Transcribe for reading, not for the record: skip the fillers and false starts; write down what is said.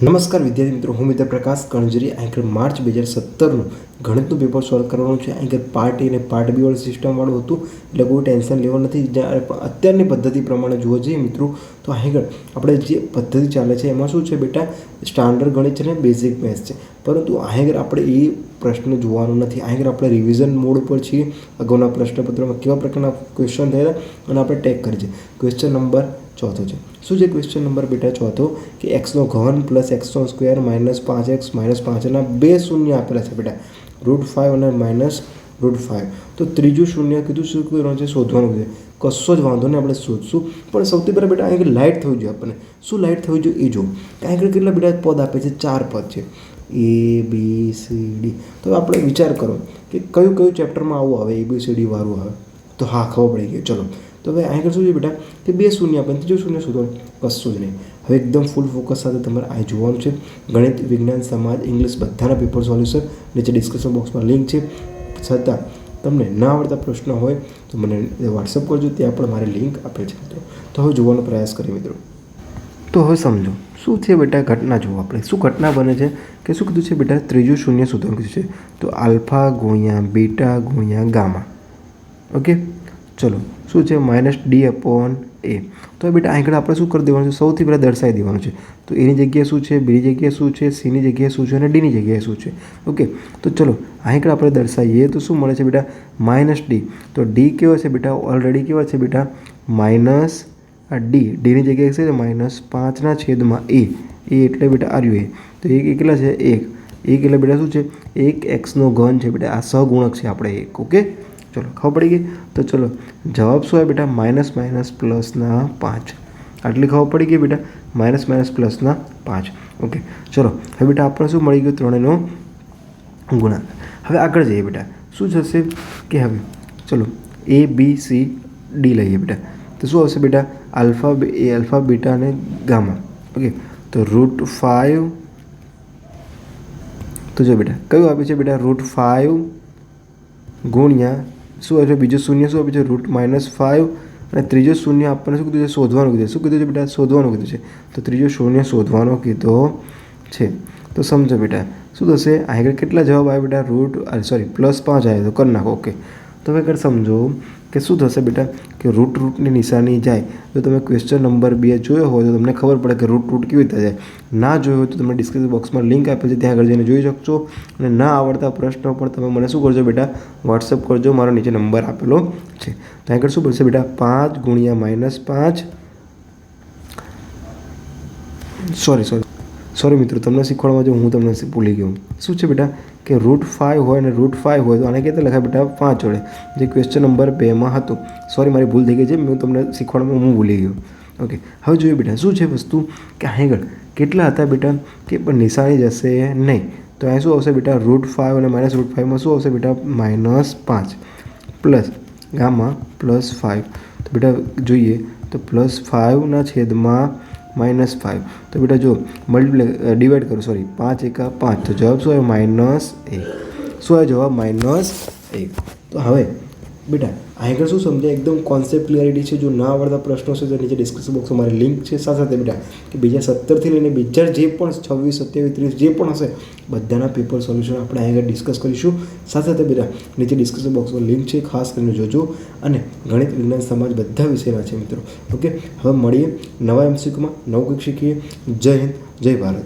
નમસ્કાર વિદ્યાર્થી મિત્રો, હું મિત્ર પ્રકાશ કણજરી આગળ માર્ચ 2017નું ગણિતનું પેપર સોલ્વ કરવાનું છે. આગળ પાર્ટ એ અને પાર્ટ બી વાળું સિસ્ટમવાળું હતું, એટલે કોઈ ટેન્શન લેવું નથી. અત્યારની પદ્ધતિ પ્રમાણે જોવા જઈએ મિત્રો તો આગળ આપણે જે પદ્ધતિ ચાલે છે એમાં શું છે બેટા, સ્ટાન્ડર્ડ ગણિત છે ને બેઝિક મેથ્સ છે. પરંતુ આગળ આપણે એ પ્રશ્ન જોવાનો નથી. આગળ આપણે રિવિઝન મોડ ઉપર છીએ. અગાઉના પ્રશ્નપત્રમાં કેવા પ્રકારના ક્વેશ્ચન થયેલા અને આપણે ટેગ કરી છે. ક્વેશ્ચન નંબર ચોથો છે. શું છે ક્વેશ્ચન નંબર બેટા ચોથો? કે એક્સનો ઘન પ્લસ એક્સનો સ્ક્વેર માઇનસ 5x માઇનસ 5ના બે શૂન્ય આપેલા છે બેટા, √5 અને માઇનસ √5. તો ત્રીજું શૂન્ય કીધું શું કરવાનું છે? શોધવાનું છે. કશો જ વાંધો નહીં, આપણે શોધશું. પણ સૌથી પહેલાં બેટા આગળ લાઇટ થવી જોઈએ. આપણને શું લાઇટ થવી જોઈએ એ જો. આગળ કેટલા બેટા પદ આપે છે? 4 પદ છે, ABCD. તો આપણે વિચાર કરો કે કયું કયું ચેપ્ટરમાં આવું આવે, ABCD વાળું આવે? તો હા, ખબર પડી ગઈ. ચલો, તો હવે આગળ શું છે બેટા કે બે શૂન્ય આપણે ત્રીજું શૂન્ય શોધવાનું, કશું જ નહીં. હવે એકદમ ફૂલ ફોકસ સાથે તમારે આ જોવાનું છે. ગણિત, વિજ્ઞાન, સમાજ, ઇંગ્લિશ બધાના પેપર સોલ્યુશન નીચે ડિસ્ક્રિપ્શન બોક્સમાં લિંક છે. છતાં તમને ના આવડતા પ્રશ્ન હોય તો મને વોટ્સઅપ કરજો, ત્યાં પણ મારી લિંક આપે છે મિત્રો. તો હવે જોવાનો પ્રયાસ કરીએ મિત્રો. તો હવે સમજો શું છે બેટા ઘટના. જુઓ આપણે શું ઘટના બને છે કે શું કીધું છે બેટા, ત્રીજું શૂન્ય શોધવાનું કીધું છે. તો આલ્ફા ગુણ્યા બીટા ગુણ્યા ગામા. ઓકે, ચલો શું છે? -d/a. તો બેટા આગળ આપણે શું કરી દેવાનું છે? સૌથી પહેલાં દર્શાવી દેવાનું છે. તો એની જગ્યાએ શું છે, બીની જગ્યાએ શું છે, સીની જગ્યાએ શું છે અને ડીની જગ્યાએ શું છે. ઓકે, તો ચલો આગળ આપણે દર્શાવીએ તો શું મળે છે બેટા? -d. તો ડી કેવા છે બેટા? ઓલરેડી કેવા છે બેટા? -d. ડીની જગ્યાએ છે -5/a. એ એટલે બેટા આર્યું એ. તો એ કેટલા છે? 1. એટલે બેટા શું છે? 1x નો ઘન છે બેટા. આ સહગુણક છે આપણે 1. ઓકે, ચલો ખબર પડી ગઈ. તો ચલો જવાબ શું આવે બેટા? -5. આટલી ખબર પડી ગઈ બેટા, -+5. ઓકે, ચલો હવે બેટા આપણે શું મળી ગયું? ત્રણેયનો ગુણાકાર. હવે આગળ જઈએ બેટા. શું થશે કે હવે ચલો ABCD લઈએ બેટા. તો શું આવશે બેટા? આલ્ફા બીટા અને ગામા. ઓકે, તો √5. તો જો બેટા કયું આપે છે બેટા? √5 ગુણ્યા શું આવે છે? બીજું શૂન્ય શું આપે છે? √-5. અને ત્રીજો શૂન્ય આપણને શું કીધું છે? શોધવાનું કીધું છે. શું કીધું છે બેટા? શોધવાનું કીધું છે. તો ત્રીજો શૂન્ય શોધવાનો કીધો છે. તો સમજો બેટા શું થશે? આગળ કેટલા જવાબ આવે બેટા? +5 આવે તો કરી નાખો. ઓકે, તો હવે આગળ સમજો કે શું થશે બેટા કે રૂટની નિશાની જાય. જો તમે ક્વેશ્ચન નંબર 2 જોયો હોય તો તમને ખબર પડે કે રૂટ કેવી રીતે જાય. ના જોયો હોય તો તમને ડિસ્ક્રિપ્શન બોક્સમાં લિંક આપે છે, ત્યાં આગળ જઈને જોઈ શકશો. અને ના આવડતા પ્રશ્નો પણ તમે મને શું કરજો બેટા? વોટ્સઅપ કરજો. મારો નીચે નંબર આપેલો છે. ત્યાં આગળ શું પડશે બેટા? 5 ગુણ્યા -5. સોરી મિત્રો, તમને શીખવાડવા જો હું તમને ભૂલી ગયો. શું છે બેટા કે √5 હોય અને √5 હોય તો આને કેટલા લખાય બેટા? 5 વડે, જે ક્વેશ્ચન નંબર 2માં હતું. સોરી, મારી ભૂલ થઈ ગઈ છે. હું તમને શીખવાડવામાં હું ભૂલી ગયો. ઓકે, હવે જોઈએ બેટા શું છે વસ્તુ કે આગળ કેટલા હતા બેટા કે પણ નિશાની જશે નહીં. તો અહીં શું આવશે બેટા? √5 અને -√5માં શું આવશે બેટા? -5 પ્લસ ગામા +5. તો બેટા જોઈએ તો +5/5 તો બેટા જો ડિવાઈડ કરો. સોરી, 5 × 5. તો જવાબ શું આવે? -1. શું આવે જવાબ? -1. તો હવે બેટા આગળ શું સમજાય? એકદમ કોન્સેપ્ટ ક્લિયરિટી છે. જો ના આવડતા પ્રશ્નો છે તો નીચે ડિસ્ક્રિપ્શન બોક્સમાં મારી લિંક છે. સાથે બેટા કે 2017થી લઈને બીજા જે પણ 26, 27, 30 જે પણ હશે બધાના પેપર સોલ્યુશન આપણે આગળ ડિસ્કસ કરીશું. સાથે બેટા નીચે ડિસ્ક્રિપ્શન બોક્સમાં લિંક છે, ખાસ કરીને જોજો. અને ગણિત, વિજ્ઞાન, સમાજ બધા વિષયના છે મિત્રો. ઓકે, હવે મળીએ નવા MCQમાં, નવું કંઈક શીખીએ. જય હિન્દ, જય ભારત.